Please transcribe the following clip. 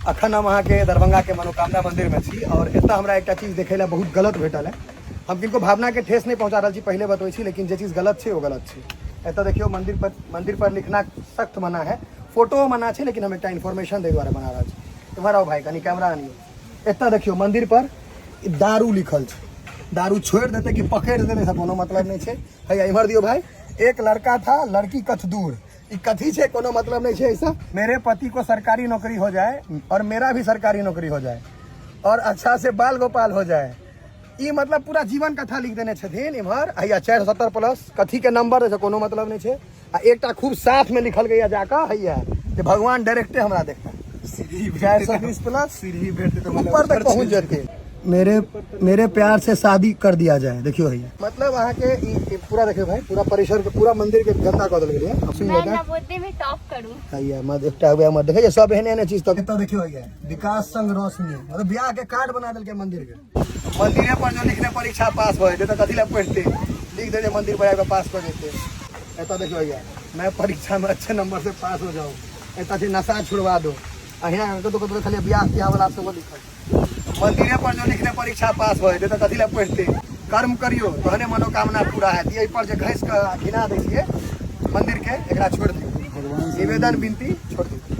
अखन हम अहाँ के दरभंगा के मनोकामना मंदिर में छी और एतना हमरा एक चीज देखे ला बहुत गलत भेटल है। हम किनको भावना के ठेस नहीं पहुंचा रहा छी, पहले बतबै छी, लेकिन जे चीज गलत है वो गलत है। एता देखियो मंदिर पर लिखना सख्त मना है, फोटो मना है, लेकिन हम एक इन्फॉर्मेशन दे द्वारा बना रहा छी। तुम्हारा भाई कनी कैमरा आनियो। एता देखियो मंदिर पर दारू लिखल है, दारू छोड़ देते कि पकड़ देते से कोनो मतलब नहीं है। भैया इमर दियो भाई, एक लड़का था लड़की कथ दूर, कथी से कोनो मतलब नहीं है। ऐसा मेरे पति को सरकारी नौकरी हो जाए और मेरा भी सरकारी नौकरी हो जाए और अच्छा से बाल गोपाल हो जाए, ये मतलब पूरा जीवन कथा लिख देने छथिन। इमहर हैया 470+ कथी के नंबर है कोनो मतलब नहीं है। आ एकटा खूब साफ में लिखल गया जाकर हैया कि भगवान डायरेक्टे हमरा देखता 420+ सीढ़ी भेटते तो ऊपर तक पहुंच जाते। मेरे प्यार से शादी कर दिया जाए। देखियो भैया मतलब वहाँ के पूरा देखियो भाई, पूरा परिसर के पूरा मंदिर के गंदा कर देल गेलै। मैं नवोदय में टॉप करूं हैया मत एकटा हुआ मत देखिए सब एहने चीज। तो एतऽ देखियो हैया विकास संग रोशनी मतलब ब्याह के कार्ड बना देल के मंदिर के। मंदिरे पर जो लिखने परीक्षा पास हो जेते तो कथी ला पढ़ते, लिख देते मंदिर पर आके पास कर देते। एतऽ देखियो हैया मैं परीक्षा में अच्छे नंबर से पास हो जाऊं, एतऽ से नशा छुड़वा दो। अहिना तो खाली ब्याह किया वाला सब लिखल। मंदिरे पर जो लिखने परीक्षा पास हो जेते तो कथी ला पढ़ते, कर्म करियो तहने मनोकामना पूरा है। ये पर जे घिस के घिना दै छियै मंदिर के, एकरा छोड़ दियो, निवेदन विनती छोड़ दियो।